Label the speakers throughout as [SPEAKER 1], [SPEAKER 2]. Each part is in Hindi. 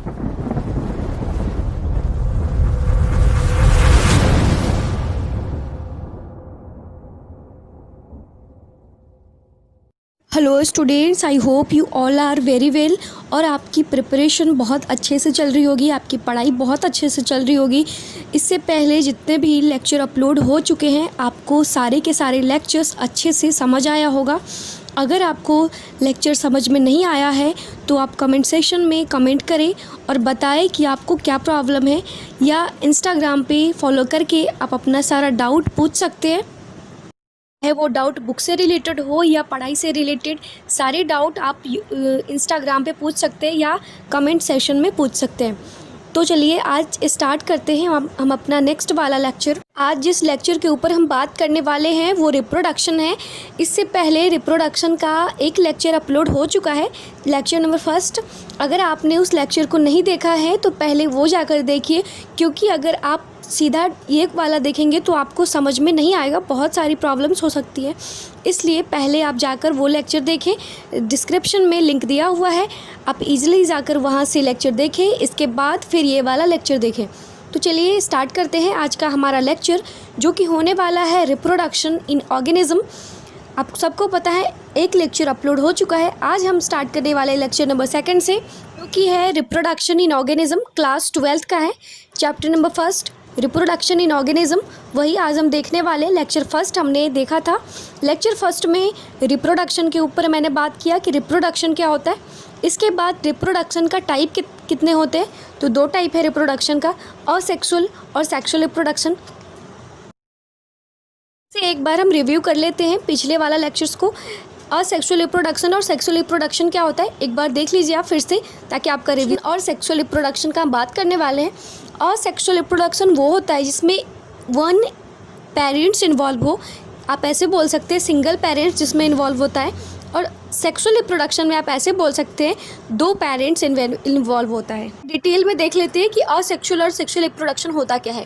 [SPEAKER 1] Hello students, I hope you all are very well. और आपकी प्रिपरेशन बहुत अच्छे से चल रही होगी, आपकी पढ़ाई बहुत अच्छे से चल रही होगी। इससे पहले जितने भी लेक्चर अपलोड हो चुके हैं, आपको सारे के सारे लेक्चर्स अच्छे से समझ आया होगा। अगर आपको लेक्चर समझ में नहीं आया है तो आप कमेंट सेक्शन में कमेंट करें और बताएं कि आपको क्या प्रॉब्लम है, या इंस्टाग्राम पे फॉलो करके आप अपना सारा डाउट पूछ सकते हैं। वो डाउट बुक से रिलेटेड हो या पढ़ाई से रिलेटेड, सारे डाउट आप इंस्टाग्राम पे पूछ सकते हैं या कमेंट सेशन में पूछ सकते हैं। तो चलिए आज स्टार्ट करते हैं हम अपना नेक्स्ट वाला लेक्चर। आज जिस लेक्चर के ऊपर हम बात करने वाले हैं वो रिप्रोडक्शन है। इससे पहले रिप्रोडक्शन का एक लेक्चर अपलोड हो चुका है, लेक्चर नंबर 1। अगर आपने उस लेक्चर को नहीं देखा है तो पहले वो जाकर देखिए, क्योंकि अगर आप सीधा ये वाला देखेंगे तो आपको समझ में नहीं आएगा, बहुत सारी प्रॉब्लम्स हो सकती है। इसलिए पहले आप जाकर वो लेक्चर देखें, डिस्क्रिप्शन में लिंक दिया हुआ है, आप इजीली जाकर वहाँ से लेक्चर देखें। इसके बाद फिर ये वाला लेक्चर देखें। तो चलिए स्टार्ट करते हैं आज का हमारा लेक्चर, जो कि होने वाला है रिप्रोडक्शन इन ऑर्गेनिज्म। आप सबको पता है एक लेक्चर अपलोड हो चुका है। आज हम स्टार्ट करने वाले लेक्चर नंबर 2 से, जो कि है रिप्रोडक्शन इन ऑर्गेनिज्म, क्लास 12 का है, चैप्टर नंबर 1 रिप्रोडक्शन इन ऑर्गेनिज्म। वही आज हम देखने वाले। लेक्चर 1 हमने देखा था। लेक्चर 1 में रिप्रोडक्शन के ऊपर मैंने बात किया कि रिप्रोडक्शन क्या होता है। इसके बाद रिप्रोडक्शन का टाइप कितने होते हैं, तो 2 टाइप है रिप्रोडक्शन का, असेक्सुअल और सेक्सुअल रिप्रोडक्शन। से एक बार हम रिव्यू कर लेते हैं पिछले वाला लेक्चर्स को। असेक्सुअल रिप्रोडक्शन और सेक्सुअल रिप्रोडक्शन क्या होता है एक बार देख लीजिए आप फिर से, ताकि आपका रिव्यू। और सेक्सुअल रिप्रोडक्शन का हम बात करने वाले हैं। असेक्सुअल रिप्रोडक्शन वो होता है जिसमें 1 पेरेंट्स इन्वॉल्व हो, आप ऐसे बोल सकते हैं सिंगल पेरेंट्स जिसमें इन्वॉल्व होता है। और सेक्सुअल रिप्रोडक्शन में आप ऐसे बोल सकते हैं 2 पेरेंट्स इन्वॉल्व होता है। डिटेल में देख लेते हैं कि असेक्सुअल और सेक्सुअल रिप्रोडक्शन होता क्या है।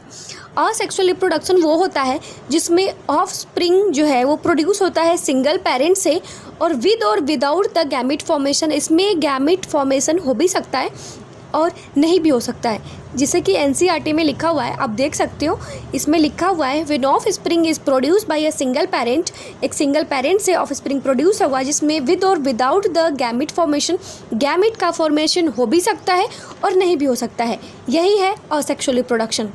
[SPEAKER 1] असेक्सुअल रिप्रोडक्शन वो होता है जिसमें ऑफ स्प्रिंग जो है वो प्रोड्यूस होता है सिंगल पेरेंट से, और विद और विदाउट द गैमेट फॉर्मेशन। इसमें गैमेट फॉर्मेशन हो भी सकता है और नहीं भी हो सकता है, जिसे कि एनसीईआरटी में लिखा हुआ है, आप देख सकते हो। इसमें लिखा हुआ है when of spring is produce by a single parent, एक सिंगल पेरेंट से ऑफ स्प्रिंग प्रोड्यूस हुआ जिसमें विद और without the gamete formation, gamete का फॉर्मेशन हो भी सकता है और नहीं भी हो सकता है। यही है असेक्सुअल रिप्रोडक्शन।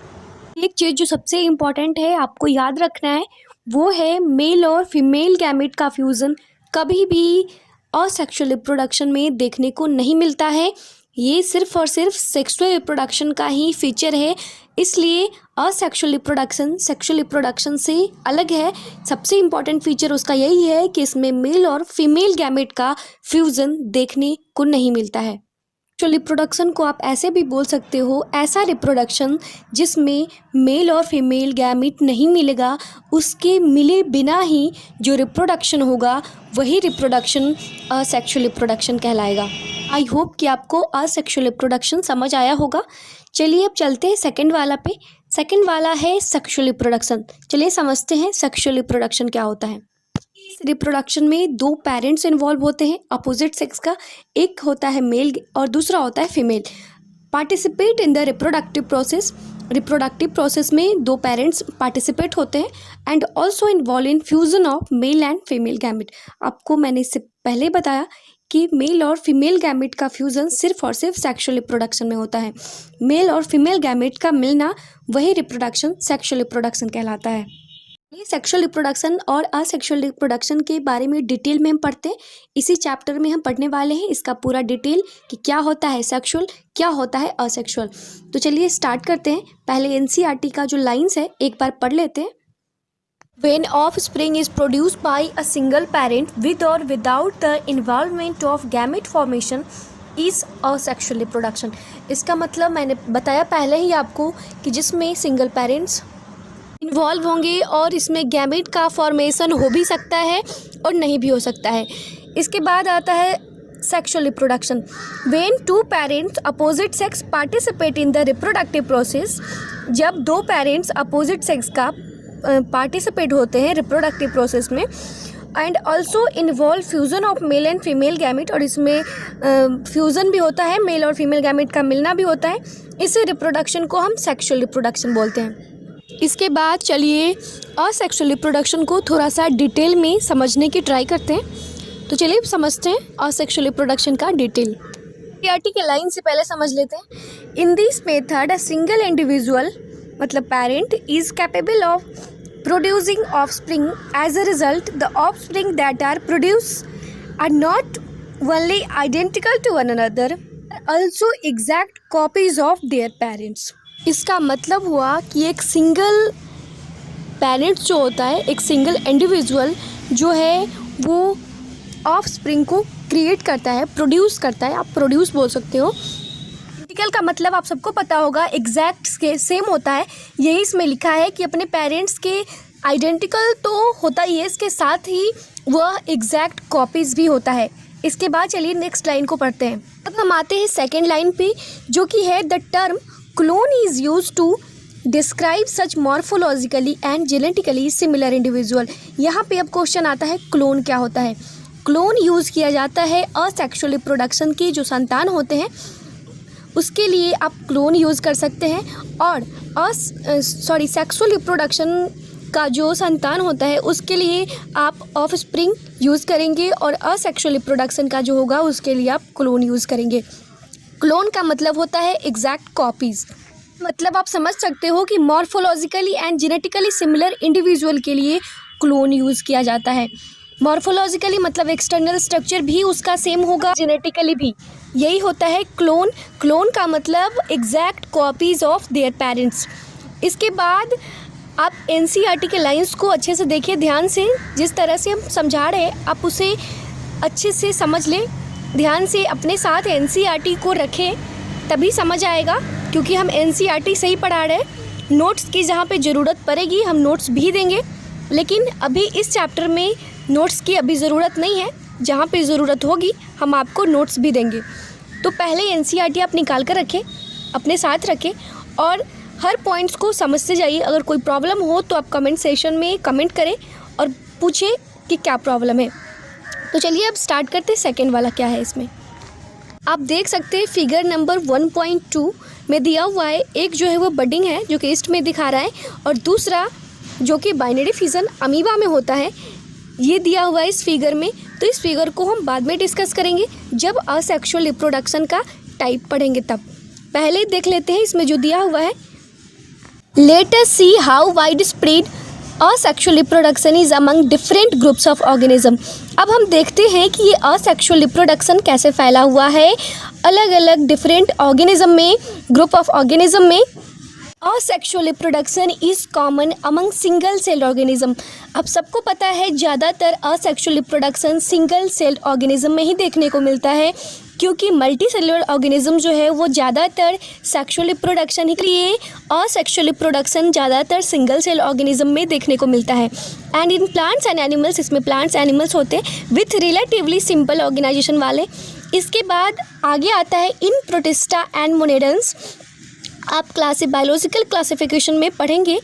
[SPEAKER 1] एक चीज़ जो सबसे इम्पॉर्टेंट है आपको याद रखना है, वो है मेल और फीमेल गैमेट का फ्यूज़न कभी भी असेक्सुअल रिप्रोडक्शन में देखने को नहीं मिलता है। ये सिर्फ और सिर्फ सेक्सुअल रिप्रोडक्शन का ही फीचर है। इसलिए असेक्सुअल रिप्रोडक्शन सेक्सुअल रिप्रोडक्शन से अलग है। सबसे इम्पॉर्टेंट फीचर उसका यही है कि इसमें मेल और फीमेल गैमेट का फ्यूज़न देखने को नहीं मिलता है। सेक्सुअल रिप्रोडक्शन को आप ऐसे भी बोल सकते हो, ऐसा रिप्रोडक्शन जिसमें मेल और फीमेल गैमेट नहीं मिलेगा, उसके मिले बिना ही जो रिप्रोडक्शन होगा वही रिप्रोडक्शन असेक्सुअल रिप्रोडक्शन कहलाएगा। आई होप कि आपको असेक्सुअल रिप्रोडक्शन समझ आया होगा। चलिए अब चलते हैं सेकंड वाला पे। सेकंड वाला है सेक्सुअल रिप्रोडक्शन। चलिए समझते हैं सेक्सुअल रिप्रोडक्शन क्या होता है। रिप्रोडक्शन में 2 पेरेंट्स इन्वॉल्व होते हैं अपोजिट सेक्स का, एक होता है मेल और दूसरा होता है female. Participate in the reproductive process, reproductive process में 2 पेरेंट्स पार्टिसिपेट होते हैं and also involve in fusion of male and female gamete. आपको मैंने इससे पहले बताया कि मेल और फीमेल गैमेट का फ्यूज़न सिर्फ और सिर्फ सेक्सुअल रिप्रोडक्शन में होता है। मेल और फीमेल गैमेट का मिलना वही रिप्रोडक्शन सेक्सुअल रिप्रोडक्शन कहलाता है। ये सेक्सुअल रिप्रोडक्शन और असेक्सुअल रिप्रोडक्शन के बारे में डिटेल में हम पढ़ते हैं। इसी चैप्टर में हम पढ़ने वाले हैं इसका पूरा डिटेल कि क्या होता है सेक्सुअल, क्या होता है असेक्सुअल। तो चलिए स्टार्ट करते हैं। पहले एनसीईआरटी का जो लाइन्स है एक बार पढ़ लेते हैं। When offspring is produced by a single parent with or without the involvement of gamete formation is asexual reproduction। इसका मतलब मैंने बताया पहले ही आपको कि जिसमें सिंगल पेरेंट्स इन्वॉल्व होंगे और इसमें गैमेट का फॉर्मेशन हो भी सकता है और नहीं भी हो सकता है। इसके बाद आता है sexual reproduction. When 2 parents opposite sex participate in the reproductive process, जब 2 पेरेंट्स अपोजिट सेक्स का पार्टिसिपेट होते हैं रिप्रोडक्टिव प्रोसेस में, and also involve fusion of male and female gamete, और इसमें फ्यूज़न भी होता है, मेल और फीमेल गैमेट का मिलना भी होता है। इस रिप्रोडक्शन को हम सेक्सुअल रिप्रोडक्शन बोलते हैं। इसके बाद चलिए असेक्सुअल रिप्रोडक्शन को थोड़ा सा डिटेल में समझने की ट्राई करते हैं। तो चलिए समझते हैं असेक्सुअल रिप्रोडक्शन का डिटेल। एनसीईआरटी के लाइन से पहले समझ लेते हैं। In this method a single individual मतलब parent is capable of producing offspring. As a result, the offspring that are produced are not only identical to one another, but also exact copies of their parents. इसका मतलब हुआ कि एक सिंगल पेरेंट जो होता है, एक सिंगल इंडिविजुअल जो है वो ऑफस्प्रिंग को क्रिएट करता है, प्रोड्यूस करता है। आप प्रोड्यूस बोल सकते हो। आइडेंटिकल का मतलब आप सबको पता होगा, एग्जैक्ट के सेम होता है। यही इसमें लिखा है कि अपने पेरेंट्स के आइडेंटिकल तो होता ही है, इसके साथ ही वह एग्जैक्ट कॉपीज़ भी होता है। इसके बाद चलिए नेक्स्ट लाइन को पढ़ते हैं। अब हम आते हैं सेकेंड लाइन पे, जो कि है the term clone is use to describe such morphologically and genetically similar individual. यहाँ पे अब क्वेश्चन आता है क्लोन क्या होता है। क्लोन यूज़ किया जाता है असेक्सुअल रिप्रोडक्शन की जो संतान होते हैं उसके लिए आप क्लोन यूज़ कर सकते हैं, और सेक्सुअल रिप्रोडक्शन का जो संतान होता है उसके लिए आप ऑफस्प्रिंग यूज़ करेंगे, और असेक्सुअल रिप्रोडक्शन का जो होगा उसके लिए आप क्लोन यूज़ करेंगे। क्लोन का मतलब होता है एग्जैक्ट कॉपीज़। मतलब आप समझ सकते हो कि morphologically and genetically similar individual के लिए क्लोन यूज़ किया जाता है। मॉर्फोलॉजिकली मतलब एक्सटर्नल स्ट्रक्चर भी उसका सेम होगा, जेनेटिकली भी यही होता है क्लोन। क्लोन का मतलब exact copies of their parents. इसके बाद आप एनसीईआरटी के लाइंस को अच्छे से देखिए ध्यान से, जिस तरह से हम समझा रहे हैं आप उसे अच्छे से समझ लें, ध्यान से अपने साथ एनसीईआरटी को रखें तभी समझ आएगा, क्योंकि हम एनसीईआरटी से ही पढ़ा रहे हैं। नोट्स की जहाँ पे ज़रूरत पड़ेगी हम नोट्स भी देंगे, लेकिन अभी इस चैप्टर में नोट्स की अभी ज़रूरत नहीं है। जहाँ पे ज़रूरत होगी हम आपको नोट्स भी देंगे। तो पहले एनसीईआरटी आप निकाल कर रखें, अपने साथ रखें और हर पॉइंट्स को समझते जाइए। अगर कोई प्रॉब्लम हो तो आप कमेंट सेशन में कमेंट करें और पूछें कि क्या प्रॉब्लम है। तो चलिए अब स्टार्ट करते हैं सेकेंड वाला क्या है। इसमें आप देख सकते हैं फिगर नंबर 1.2 में दिया हुआ है, एक जो है वो बडिंग है जो कि ईस्ट में दिखा रहा है, और दूसरा जो कि बाइनरी फिजन अमीबा में होता है, ये दिया हुआ है इस फिगर में। तो इस फिगर को हम बाद में डिस्कस करेंगे जब असेक्सुअल रिप्रोडक्शन का टाइप पढ़ेंगे तब। पहले देख लेते हैं इसमें जो दिया हुआ है, let us see how wide spread asexual reproduction is among different groups of organism. अब हम देखते हैं कि ये असेक्सुअल रिप्रोडक्शन कैसे फैला हुआ है अलग अलग डिफरेंट ऑर्गेनिज्म में, ग्रुप ऑफ ऑर्गेनिज्म में। Asexual reproduction is common among single cell organism. अब सबको पता है ज़्यादातर asexual reproduction single cell organism में ही देखने को मिलता है, क्योंकि मल्टी सेलुलर ऑर्गेनिज्म जो है वो ज़्यादातर सेक्सुअल रिप्रोडक्शन ही के लिए असेक्सुअल रिप्रोडक्शन ज़्यादातर सिंगल सेल ऑर्गेनिज्म में देखने को मिलता है। And in plants and animals, इसमें प्लांट्स एनिमल्स होते हैं विथ रिलेटिवली सिंपल ऑर्गेनाइजेशन वाले। इसके बाद आगे आता है इन प्रोटिस्टा एंड मोनेडन्स। आप बायोलॉजिकल क्लासिफिकेशन में पढ़ेंगे,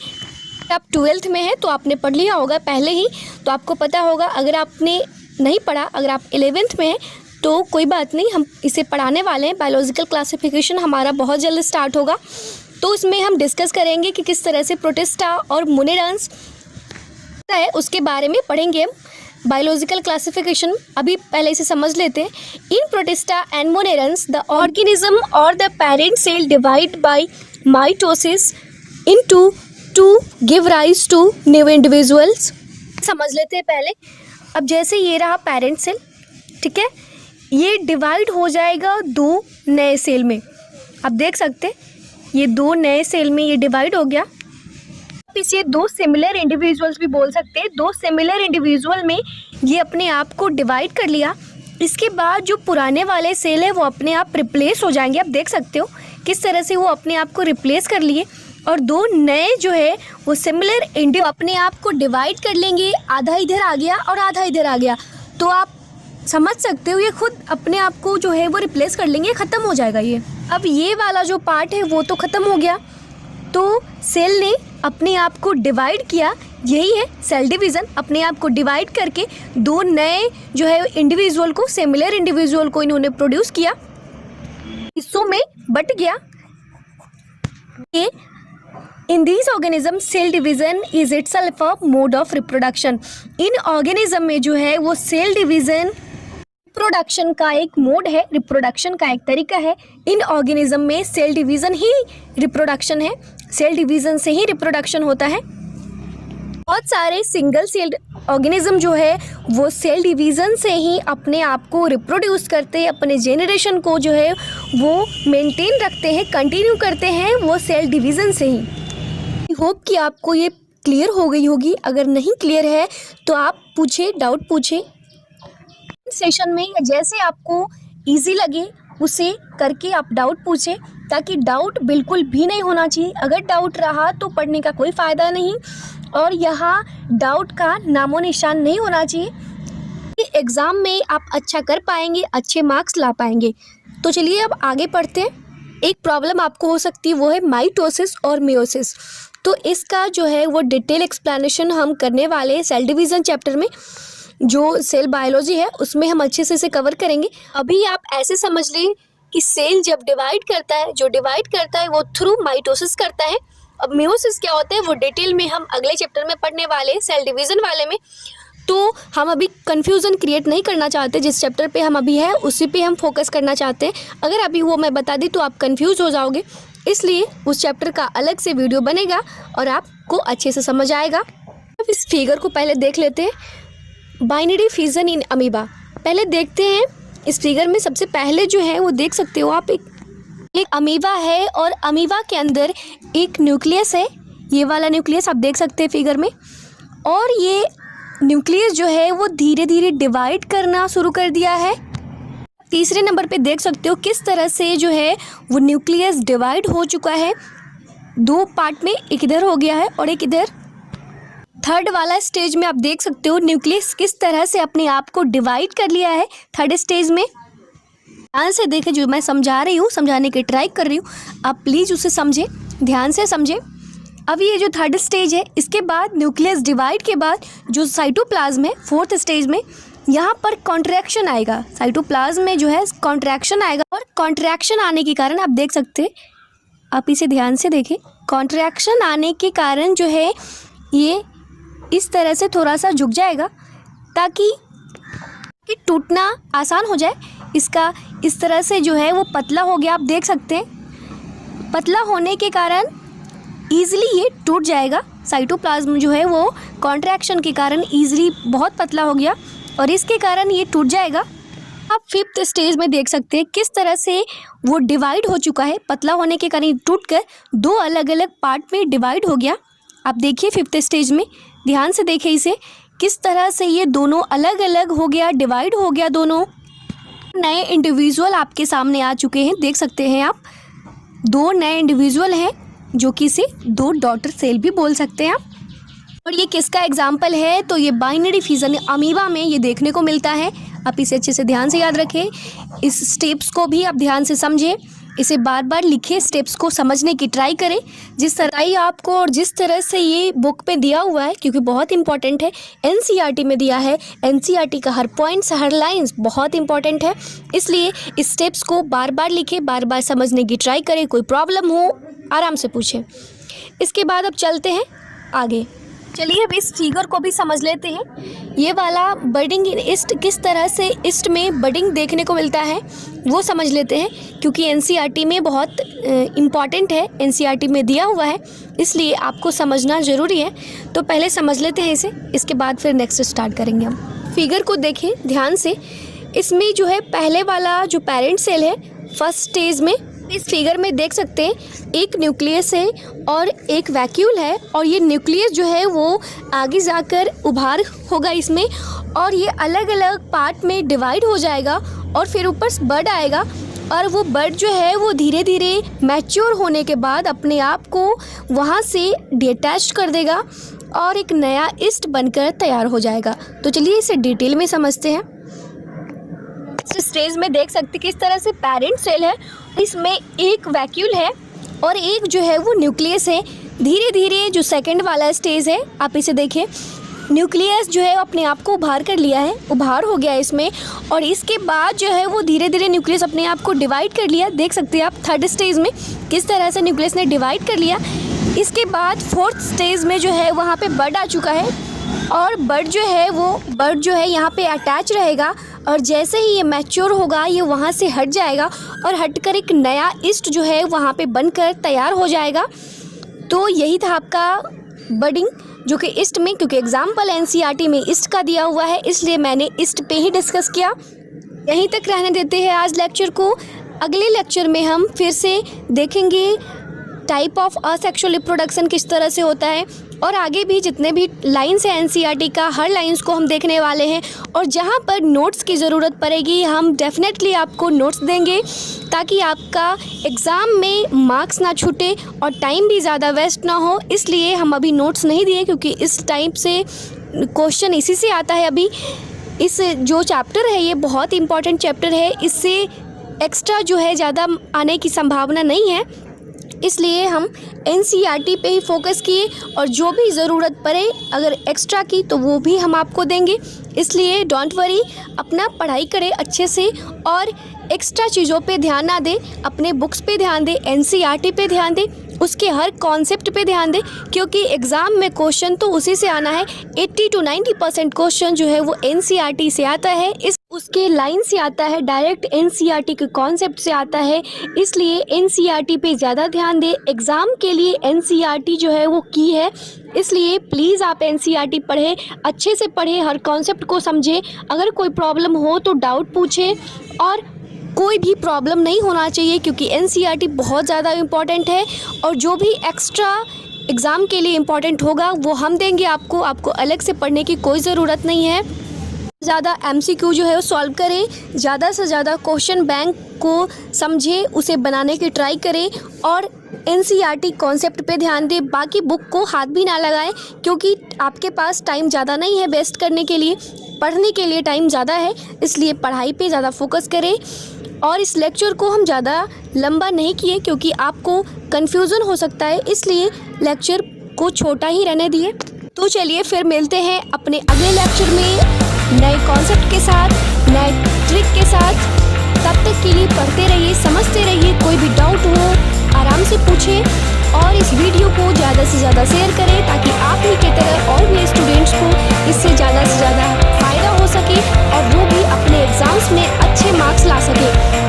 [SPEAKER 1] आप 12th में है तो आपने पढ़ लिया होगा पहले ही, तो आपको पता होगा। अगर आपने नहीं पढ़ा, अगर आप 11th में हैं तो कोई बात नहीं, हम इसे पढ़ाने वाले हैं। बायोलॉजिकल क्लासिफिकेशन हमारा बहुत जल्द स्टार्ट होगा, तो उसमें हम डिस्कस करेंगे कि किस तरह से प्रोटिस्टा और मोनेडन्स है उसके बारे में पढ़ेंगे हम। बायोलॉजिकल क्लासिफिकेशन अभी पहले इसे समझ लेते हैं। In Protista and monerans the organism और the parent cell divide by mitosis into two give rise to new individuals. समझ लेते हैं पहले। अब जैसे ये रहा पेरेंट सेल, ठीक है, ये डिवाइड हो जाएगा 2 नए सेल में। आप देख सकते हैं ये 2 नए सेल में ये डिवाइड हो गया। आप इसे 2 सिमिलर इंडिविजुअल्स भी बोल सकते हैं। 2 सिमिलर इंडिविजुअल में ये अपने आप को डिवाइड कर लिया। इसके बाद जो पुराने वाले सेल है वो अपने आप रिप्लेस हो जाएंगे। आप देख सकते हो किस तरह से वो अपने आप को रिप्लेस कर लिए, और 2 नए जो है वो सिमिलर इंडिविजुअल अपने आप को डिवाइड कर लेंगे। आधा इधर आ गया और आधा इधर आ गया, तो आप समझ सकते हो ये खुद अपने आप को जो है वो रिप्लेस कर लेंगे, ख़त्म हो जाएगा ये। अब ये वाला जो पार्ट है वो तो ख़त्म हो गया, तो सेल ने अपने आप को डिवाइड किया, यही है सेल डिवीज़न। अपने आप को डिवाइड करके दो नए जो है इंडिविजुअल को, सिमिलर इंडिविजुअल को इन्होंने प्रोड्यूस किया, हिस्सों में बट गया। ये in this organism cell division is itself a mode of reproduction. इन ऑर्गेनिज्म में जो है वो सेल डिवीज़न रिप्रोडक्शन का एक मोड है, रिप्रोडक्शन का एक तरीका है। इन ऑर्गेनिज्म में सेल डिवीज़न ही रिप्रोडक्शन है, सेल डिवीज़न से ही रिप्रोडक्शन होता है। बहुत सारे सिंगल सेल ऑर्गेनिज्म जो है वो सेल डिवीज़न से ही अपने आप को रिप्रोड्यूस करते हैं, अपने जेनरेशन को जो है वो मेंटेन रखते हैं, कंटिन्यू करते हैं वो सेल डिवीज़न से ही। आई होप कि आपको ये क्लियर हो गई होगी। अगर नहीं क्लियर है तो आप पूछे, डाउट पूछे सेशन में, या जैसे आपको इजी लगे उसे करके आप डाउट पूछें, ताकि डाउट बिल्कुल भी नहीं होना चाहिए। अगर डाउट रहा तो पढ़ने का कोई फ़ायदा नहीं, और यहाँ डाउट का नामो निशान नहीं होना चाहिए। एग्ज़ाम में आप अच्छा कर पाएंगे, अच्छे मार्क्स ला पाएंगे। तो चलिए अब आगे पढ़ते हैं। एक प्रॉब्लम आपको हो सकती है, वो है माइटोसिस और मियोसिस। तो इसका जो है वो डिटेल एक्सप्लेनेशन हम करने वाले हैं सेल डिवीज़न चैप्टर में। जो सेल बायोलॉजी है उसमें हम अच्छे से इसे कवर करेंगे। अभी आप ऐसे समझ लें कि सेल जब डिवाइड करता है, जो डिवाइड करता है वो थ्रू माइटोसिस करता है। अब मियोसिस क्या होता है वो डिटेल में हम अगले चैप्टर में पढ़ने वाले हैं, सेल डिवीज़न वाले में। तो हम अभी कन्फ्यूज़न क्रिएट नहीं करना चाहते, जिस चैप्टर पे हम अभी है उसी पे हम फोकस करना चाहते हैं। अगर अभी वो मैं बता दी तो आप कन्फ्यूज़ हो जाओगे, इसलिए उस चैप्टर का अलग से वीडियो बनेगा और आपको अच्छे से समझ आएगा। अब इस फिगर को पहले देख लेते हैं, बाइनरी फिजन इन अमीबा। पहले देखते हैं इस फिगर में। सबसे पहले जो है वो देख सकते हो आप, एक अमीबा है और अमीबा के अंदर एक न्यूक्लियस है। ये वाला न्यूक्लियस आप देख सकते हैं फिगर में, और ये न्यूक्लियस जो है वो धीरे धीरे डिवाइड करना शुरू कर दिया है। तीसरे नंबर पे देख सकते हो किस तरह से जो है वो न्यूक्लियस डिवाइड हो चुका है, दो पार्ट में, एक इधर हो गया है और एक इधर। थर्ड वाला स्टेज में आप देख सकते हो न्यूक्लियस किस तरह से अपने आप को डिवाइड कर लिया है थर्ड स्टेज में। ध्यान से देखें, जो मैं समझा रही हूँ, समझाने की ट्राई कर रही हूँ, आप प्लीज़ उसे समझें, ध्यान से समझें। अब ये जो थर्ड स्टेज है, इसके बाद न्यूक्लियस डिवाइड के बाद जो साइटोप्लाज्म है फोर्थ स्टेज में, यहाँ पर कॉन्ट्रैक्शन आएगा। साइटोप्लाज्म में जो है कॉन्ट्रैक्शन आएगा, और कॉन्ट्रैक्शन आने के कारण आप देख सकते हैं, आप इसे ध्यान से देखें, कॉन्ट्रैक्शन आने के कारण जो है ये इस तरह से थोड़ा सा झुक जाएगा ताकि टूटना आसान हो जाए। इसका इस तरह से जो है वो पतला हो गया, आप देख सकते हैं। पतला होने के कारण ईज़िली ये टूट जाएगा। साइटोप्लाज्म जो है वो कॉन्ट्रैक्शन के कारण ईज़िली बहुत पतला हो गया और इसके कारण ये टूट जाएगा। आप फिफ्थ स्टेज में देख सकते हैं किस तरह से वो डिवाइड हो चुका है। पतला होने के कारण टूटकर दो अलग अलग पार्ट में डिवाइड हो गया। आप देखिए फिफ्थ स्टेज में, ध्यान से देखिए इसे, किस तरह से ये दोनों अलग अलग हो गया, डिवाइड हो गया। दोनों नए इंडिविजुअल आपके सामने आ चुके हैं, देख सकते हैं आप, दो नए इंडिविजुअल हैं जो कि इसे दो डॉटर सेल भी बोल सकते हैं आप। और ये किसका एग्जाम्पल है, तो ये बाइनरी फिजन अमीबा में ये देखने को मिलता है। आप इसे अच्छे से ध्यान से याद रखें, इस स्टेप्स को भी आप ध्यान से समझें, इसे बार बार लिखे, स्टेप्स को समझने की ट्राई करें। जिस तरह ही आपको और जिस तरह से ये बुक पे दिया हुआ है, क्योंकि बहुत इंपॉर्टेंट है, एनसीईआरटी में दिया है, एनसीईआरटी का हर पॉइंट्स, हर लाइंस बहुत इंपॉर्टेंट है, इसलिए इस स्टेप्स को बार बार लिखें, बार बार समझने की ट्राई करें। कोई प्रॉब्लम हो आराम से पूछें। इसके बाद अब चलते हैं आगे। चलिए अब इस फिगर को भी समझ लेते हैं। ये वाला बडिंग इन ईस्ट, किस तरह से ईस्ट में बडिंग देखने को मिलता है वो समझ लेते हैं, क्योंकि एनसीईआरटी में बहुत इम्पॉर्टेंट है, एनसीईआरटी में दिया हुआ है, इसलिए आपको समझना ज़रूरी है। तो पहले समझ लेते हैं इसे, इसके बाद फिर नेक्स्ट स्टार्ट करेंगे हम। फिगर को देखें ध्यान से, इसमें जो है पहले वाला जो पेरेंट सेल है फर्स्ट स्टेज में, इस फिगर में देख सकते हैं एक न्यूक्लियस है और एक वैक्यूल है, और ये न्यूक्लियस जो है वो आगे जाकर उभार होगा इसमें, और ये अलग अलग पार्ट में डिवाइड हो जाएगा, और फिर ऊपर बर्ड आएगा, और वो बर्ड जो है वो धीरे धीरे मैच्योर होने के बाद अपने आप को वहाँ से डिटैच कर देगा और एक नया ईस्ट बनकर तैयार हो जाएगा। तो चलिए इसे डिटेल में समझते हैं। इस स्टेज में देख सकते हैं किस तरह से पेरेंट सेल है, इसमें एक वैक्यूल है और एक जो है वो न्यूक्लियस है, धीरे धीरे जो सेकंड वाला स्टेज है, आप इसे देखिए, न्यूक्लियस जो है अपने आप को उभार कर लिया है, उभार हो गया है इसमें। और इसके बाद जो है वो धीरे धीरे न्यूक्लियस अपने आप को डिवाइड कर लिया। देख सकते हैं आप थर्ड स्टेज में किस तरह से न्यूक्लियस ने डिवाइड कर लिया। इसके बाद फोर्थ स्टेज में जो है वहाँ पे बड आ चुका है, और बड जो है यहाँ पे अटैच रहेगा, और जैसे ही ये मैच्योर होगा ये वहाँ से हट जाएगा, और हटकर एक नया ईस्ट जो है वहाँ पे बनकर तैयार हो जाएगा। तो यही था आपका बडिंग, जो कि ईस्ट में, क्योंकि एग्जाम्पल एनसीईआरटी में ईस्ट का दिया हुआ है इसलिए मैंने ईस्ट पे ही डिस्कस किया। यहीं तक रहने देते हैं आज लेक्चर को। अगले लेक्चर में हम फिर से देखेंगे टाइप ऑफ असेक्सुअल रिप्रोडक्शन किस तरह से होता है, और आगे भी जितने भी लाइन्स हैं एनसीईआरटी का, हर लाइन्स को हम देखने वाले हैं। और जहाँ पर नोट्स की ज़रूरत पड़ेगी हम डेफिनेटली आपको नोट्स देंगे, ताकि आपका एग्ज़ाम में मार्क्स ना छूटे और टाइम भी ज़्यादा वेस्ट ना हो। इसलिए हम अभी नोट्स नहीं दिए, क्योंकि इस टाइप से क्वेश्चन इसी से आता है। अभी इस जो चैप्टर है ये बहुत इंपॉर्टेंट चैप्टर है, इससे एक्स्ट्रा जो है ज़्यादा आने की संभावना नहीं है, इसलिए हम एनसीईआरटी पे ही फोकस किए। और जो भी ज़रूरत पड़े अगर एक्स्ट्रा की तो वो भी हम आपको देंगे। इसलिए डोंट वरी, अपना पढ़ाई करें अच्छे से और एक्स्ट्रा चीज़ों पे ध्यान ना दें, अपने बुक्स पे ध्यान दें, एनसीईआरटी पे ध्यान दें, उसके हर कॉन्सेप्ट पे ध्यान दें, क्योंकि एग्ज़ाम में क्वेश्चन तो उसी से आना है। 80 to 90% क्वेश्चन जो है वो एनसीईआरटी से आता है, उसके लाइन से आता है, डायरेक्ट एनसीईआरटी के कॉन्सेप्ट से आता है। इसलिए एनसीईआरटी पे ज़्यादा ध्यान दें। एग्ज़ाम के लिए एनसीईआरटी जो है वो की है, इसलिए प्लीज़ आप एनसीईआरटी पढ़ें, अच्छे से पढ़ें, हर कॉन्सेप्ट को समझें। अगर कोई प्रॉब्लम हो तो डाउट पूछें, और कोई भी प्रॉब्लम नहीं होना चाहिए, क्योंकि एनसीईआरटी बहुत ज़्यादा इम्पॉर्टेंट है। और जो भी एक्स्ट्रा एग्ज़ाम के लिए इम्पॉर्टेंट होगा वो हम देंगे आपको अलग से पढ़ने की कोई ज़रूरत नहीं है। ज़्यादा एमसीक्यू जो है वो सॉल्व करें, ज़्यादा से ज़्यादा क्वेश्चन बैंक को समझें, उसे बनाने की ट्राई करें, और एनसीईआरटी कॉन्सेप्ट पे ध्यान दें। बाकी बुक को हाथ भी ना लगाएं, क्योंकि आपके पास टाइम ज़्यादा नहीं है वेस्ट करने के लिए, पढ़ने के लिए टाइम ज़्यादा है, इसलिए पढ़ाई पे ज़्यादा फोकस करें। और इस लेक्चर को हम ज़्यादा लंबा नहीं किए, क्योंकि आपको कन्फ्यूज़न हो सकता है, इसलिए लेक्चर को छोटा ही रहने दिए। तो चलिए फिर मिलते हैं अपने अगले लेक्चर में नए कॉन्सेप्ट के साथ, नए ट्रिक के साथ। तब तक के लिए पढ़ते रहिए, समझते रहिए। कोई भी डाउट हो आराम से पूछें, और इस वीडियो को ज़्यादा से ज़्यादा शेयर करें, ताकि आप ही की तरह और भी स्टूडेंट्स को इससे ज़्यादा से ज़्यादा फ़ायदा हो सके, और वो भी अपने एग्ज़ाम्स में अच्छे मार्क्स ला सके।